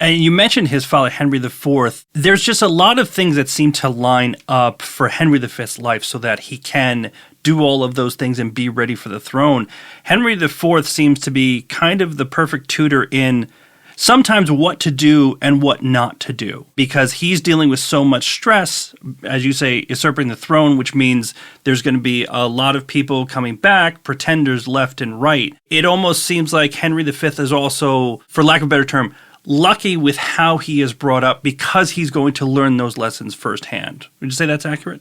And you mentioned his father, Henry IV. There's just a lot of things that seem to line up for Henry V's life so that he can do all of those things and be ready for the throne. Henry IV seems to be kind of the perfect tutor in sometimes what to do and what not to do, because he's dealing with so much stress, as you say, usurping the throne, which means there's going to be a lot of people coming back, pretenders left and right. It almost seems like Henry V is also, for lack of a better term, lucky with how he is brought up because he's going to learn those lessons firsthand. Would you say that's accurate?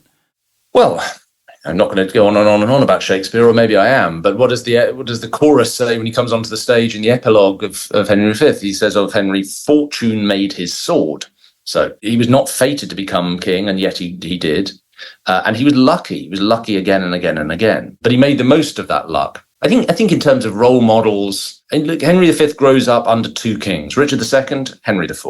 Well, I'm not going to go on and on and on about Shakespeare, or maybe I am, but what does the chorus say when he comes onto the stage in the epilogue of Henry V? He says of Henry, "Fortune made his sword." So he was not fated to become king, and yet he did. And he was lucky. He was lucky again and again and again. But he made the most of that luck. I think in terms of role models, and look, Henry V grows up under two kings, Richard II, Henry IV.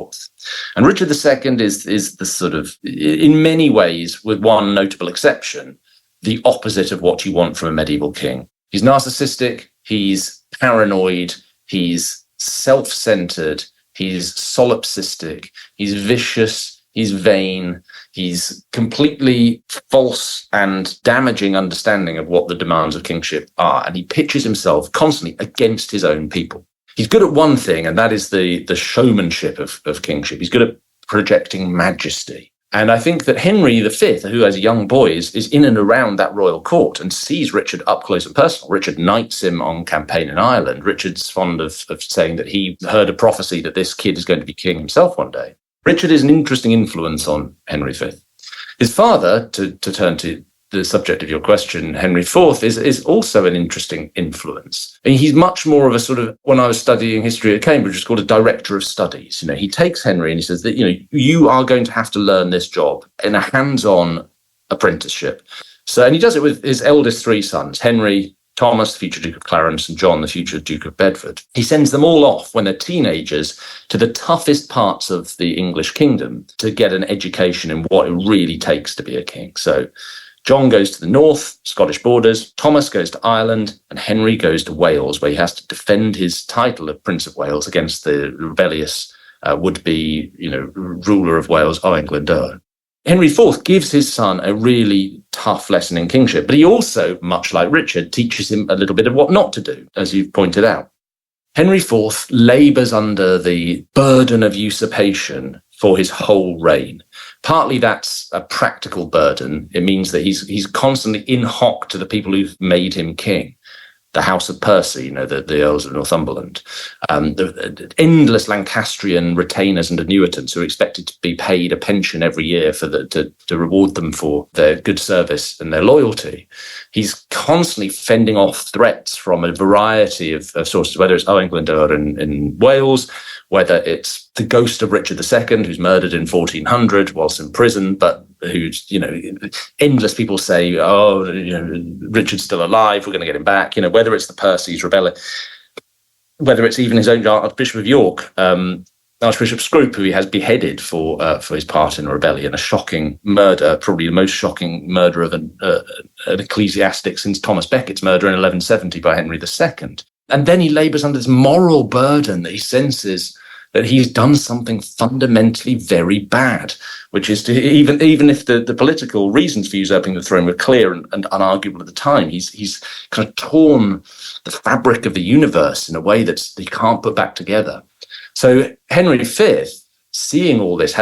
And Richard II is the sort of, in many ways, with one notable exception, the opposite of what you want from a medieval king. He's narcissistic, he's paranoid, he's self-centered, he's solipsistic, he's vicious, he's vain, he's completely false and damaging understanding of what the demands of kingship are. And he pitches himself constantly against his own people. He's good at one thing, and that is the showmanship of kingship. He's good at projecting majesty. And I think that Henry V, who as a young boy is in and around that royal court and sees Richard up close and personal. Richard knights him on campaign in Ireland. Richard's fond of saying that he heard a prophecy that this kid is going to be king himself one day. Richard is an interesting influence on Henry V. His father, to turn to the subject of your question, Henry IV, is also an interesting influence. And he's much more of a sort of, when I was studying history at Cambridge, it's called a director of studies. He takes Henry and he says that, you are going to have to learn this job in a hands-on apprenticeship. So, and he does it with his eldest three sons, Henry, Thomas, the future Duke of Clarence, and John, the future Duke of Bedford. He sends them all off when they're teenagers to the toughest parts of the English kingdom to get an education in what it really takes to be a king. So John goes to the north, Scottish borders, Thomas goes to Ireland, and Henry goes to Wales, where he has to defend his title of Prince of Wales against the rebellious would-be, ruler of Wales, Owain Glyndŵr. Henry IV gives his son a really tough lesson in kingship, but he also, much like Richard, teaches him a little bit of what not to do, as you've pointed out. Henry IV labours under the burden of usurpation for his whole reign. Partly that's a practical burden. It means that he's constantly in hock to the people who've made him king. The House of Percy, the Earls of Northumberland, the endless Lancastrian retainers and annuitants who are expected to be paid a pension every year to reward them for their good service and their loyalty. He's constantly fending off threats from a variety of sources, whether it's Owain Glyndŵr in Wales, whether it's the ghost of Richard II, who's murdered in 1400 whilst in prison, but who's, endless people say, Richard's still alive, we're going to get him back. Whether it's the Percys rebelling, whether it's even his own Archbishop of York, Archbishop Scrope, who he has beheaded for his part in a rebellion, a shocking murder, probably the most shocking murder of an ecclesiastic since Thomas Becket's murder in 1170 by Henry II. And then he labours under this moral burden that he senses that he's done something fundamentally very bad, which is to even if the political reasons for usurping the throne were clear and unarguable at the time, he's kind of torn the fabric of the universe in a way that he can't put back together. So Henry V, seeing all this,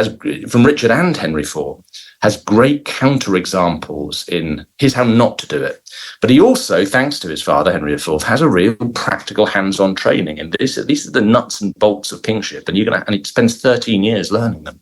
from Richard and Henry IV, has great counterexamples in his how not to do it. But he also, thanks to his father, Henry IV, has a real practical hands-on training. And these are the nuts and bolts of kingship. And he spends 13 years learning them.